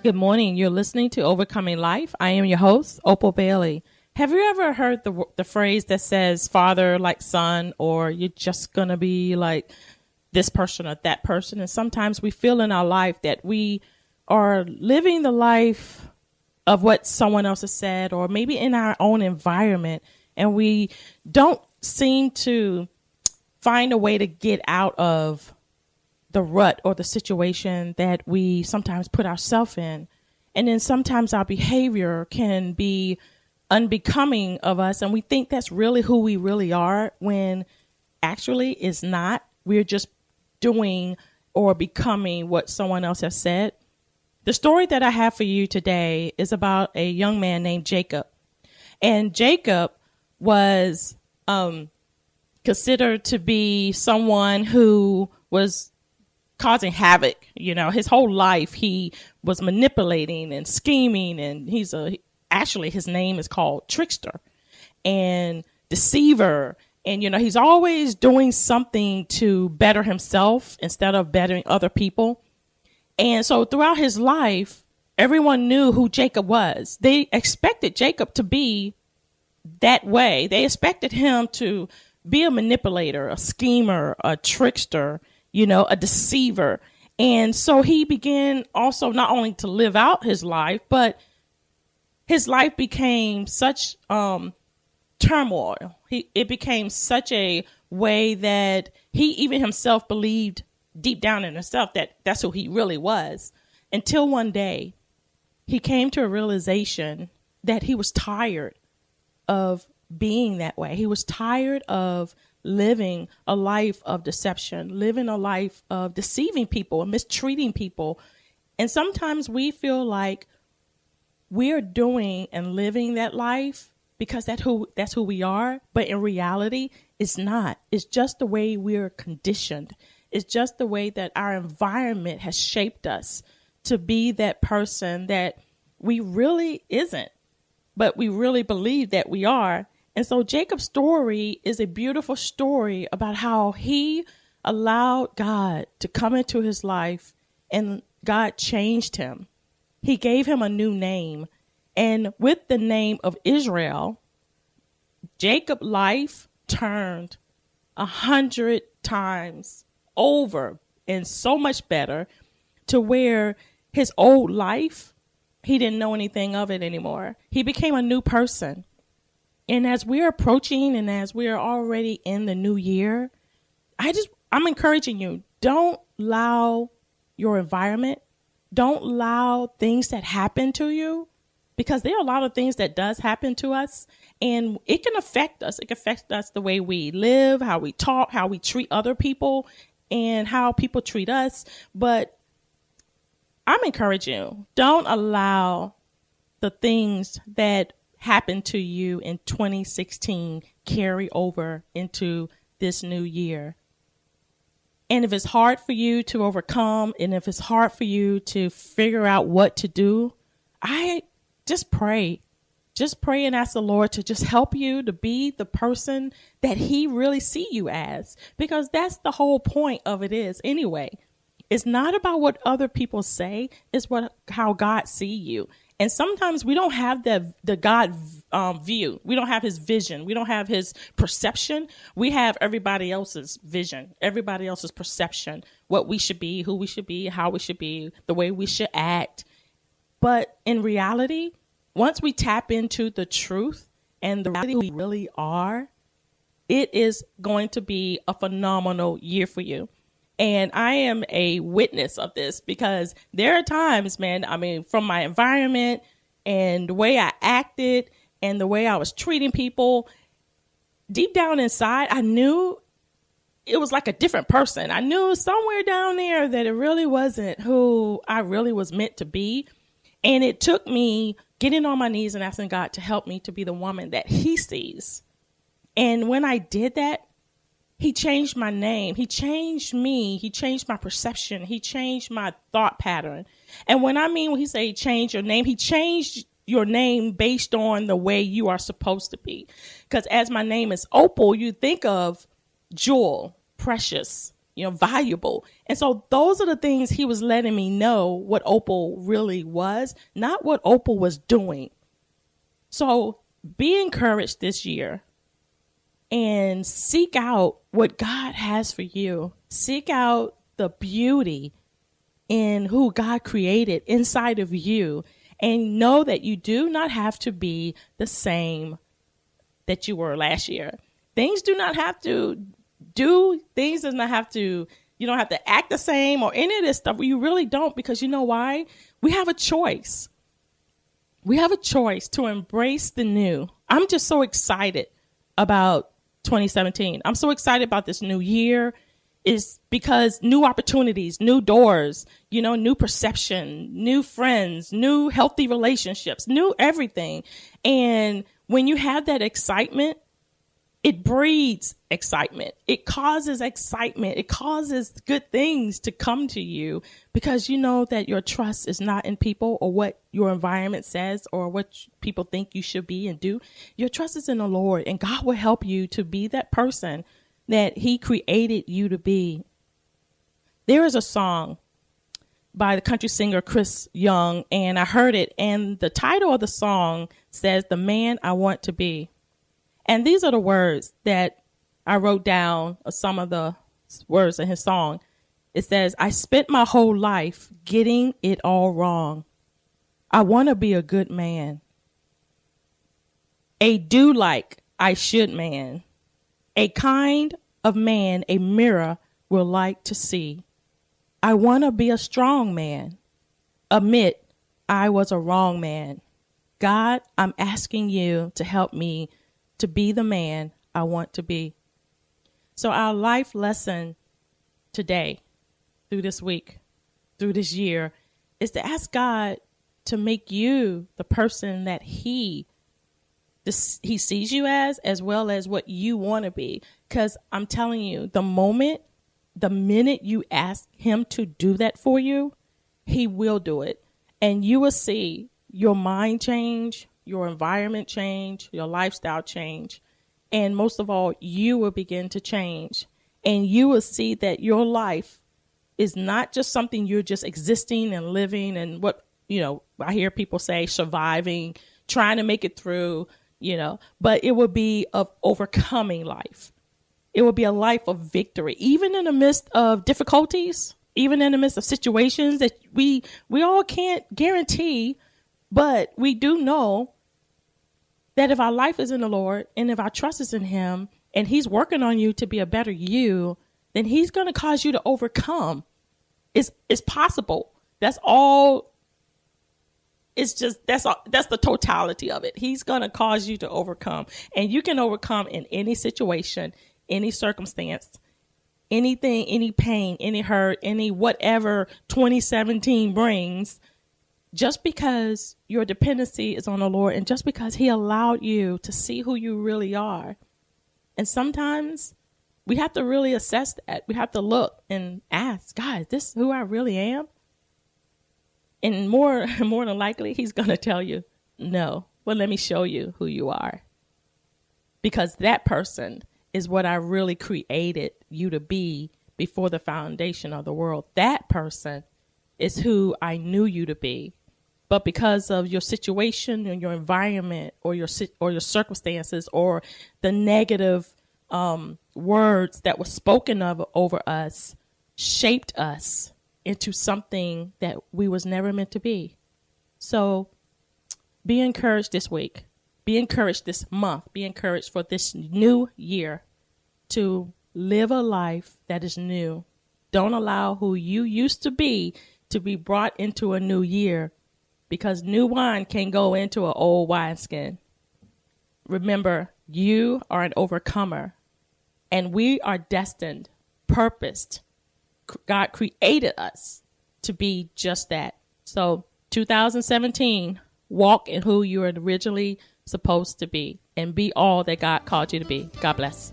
Good morning. You're listening to Overcoming Life. I am your host, Opal Bailey. Have you ever heard the phrase that says father like son, or you're just going to be like this person or that person? And sometimes we feel in our life that we are living the life of what someone else has said, or maybe in our own environment, and we don't seem to find a way to get out of the rut or the situation that we sometimes put ourselves in. And then sometimes our behavior can be unbecoming of us, and we think that's really who we really are, when actually it's not. We're just doing or becoming what someone else has said. The story that I have for you today is about a young man named Jacob. And Jacob was considered to be someone who was causing havoc. You know, his whole life he was manipulating and scheming, and actually his name is called trickster and deceiver. And, you know, he's always doing something to better himself instead of bettering other people. And so throughout his life, everyone knew who Jacob was. They expected Jacob to be that way. They expected him to be a manipulator, a schemer, a trickster, you know, a deceiver. And so he began also not only to live out his life, but his life became such turmoil. It became such a way that he even himself believed deep down in himself that that's who he really was. Until one day he came to a realization that he was tired of being that way. He was tired of living a life of deception, living a life of deceiving people and mistreating people. And sometimes we feel like we're doing and living that life because that's who we are. But in reality, it's not. It's just the way we're conditioned. It's just the way that our environment has shaped us to be that person that we really isn't, but we really believe that we are. And so Jacob's story is a beautiful story about how he allowed God to come into his life, and God changed him. He gave him a new name. And with the name of Israel, Jacob's life turned 100 times over, and so much better, to where his old life, he didn't know anything of it anymore. He became a new person. And as we're approaching and as we're already in the new year, I'm encouraging you, don't allow your environment, don't allow things that happen to you, because there are a lot of things that does happen to us, and it can affect us. It can affect us the way we live, how we talk, how we treat other people, and how people treat us. But I'm encouraging you, don't allow the things that happened to you in 2016 carry over into this new year. And if it's hard for you to overcome, and if it's hard for you to figure out what to do, I just pray. Just pray and ask the Lord to just help you to be the person that he really see you as, because that's the whole point of it is anyway. It's not about what other people say, it's how God see you. And sometimes we don't have the God view. We don't have his vision. We don't have his perception. We have everybody else's vision, everybody else's perception, what we should be, who we should be, how we should be, the way we should act. But in reality, once we tap into the truth and the reality we really are, it is going to be a phenomenal year for you. And I am a witness of this, because there are times, man, I mean, from my environment and the way I acted and the way I was treating people, deep down inside, I knew it was like a different person. I knew somewhere down there that it really wasn't who I really was meant to be. And it took me getting on my knees and asking God to help me to be the woman that he sees. And when I did that, he changed my name. He changed me. He changed my perception. He changed my thought pattern. And when he say change your name, he changed your name based on the way you are supposed to be. Because as my name is Opal, you think of jewel, precious, valuable. And so those are the things he was letting me know what Opal really was, not what Opal was doing. So be encouraged this year and seek out what God has for you. Seek out the beauty in who God created inside of you, and know that you do not have to be the same that you were last year. Things do not have to things does not have to, you don't have to act the same or any of this stuff. You really don't, because you know why? We have a choice. We have a choice to embrace the new. I'm just so excited about 2017. I'm so excited about this new year, is because new opportunities, new doors, new perception, new friends, new healthy relationships, new everything. And when you have that excitement, it breeds excitement. It causes excitement. It causes good things to come to you, because you know that your trust is not in people or what your environment says or what people think you should be and do. Your trust is in the Lord, and God will help you to be that person that he created you to be. There is a song by the country singer Chris Young, and I heard it, and the title of the song says, "The Man I Want to Be." And these are the words that I wrote down, some of the words in his song. It says, "I spent my whole life getting it all wrong. I want to be a good man. A do like I should man. A kind of man a mirror will like to see. I want to be a strong man. Admit I was a wrong man. God, I'm asking you to help me to be the man I want to be." So our life lesson today, through this week, through this year, is to ask God to make you the person that he sees you as well as what you want to be. Because I'm telling you, the minute you ask him to do that for you, he will do it. And you will see your mind change, your environment change, your lifestyle change. And most of all, you will begin to change. And you will see that your life is not just something you're just existing and living and what, I hear people say surviving, trying to make it through, but it will be of overcoming life. It will be a life of victory, even in the midst of difficulties, even in the midst of situations that we all can't guarantee. But we do know that if our life is in the Lord and if our trust is in him and he's working on you to be a better you, then he's going to cause you to overcome. It's possible. That's all. It's just, that's the totality of it. He's going to cause you to overcome, and you can overcome in any situation, any circumstance, anything, any pain, any hurt, any whatever 2017 brings. Just because your dependency is on the Lord, and just because he allowed you to see who you really are. And sometimes we have to really assess that. We have to look and ask, God, is this who I really am? And more than likely, he's going to tell you, no. Well, let me show you who you are. Because that person is what I really created you to be before the foundation of the world. That person is who I knew you to be. But because of your situation and your environment or your circumstances or the negative words that were spoken of over us shaped us into something that we was never meant to be. So be encouraged this week. Be encouraged this month. Be encouraged for this new year to live a life that is new. Don't allow who you used to be brought into a new year, because new wine can go into an old wineskin. Remember, you are an overcomer, and we are destined, purposed. God created us to be just that. So 2017, walk in who you are originally supposed to be and be all that God called you to be. God bless.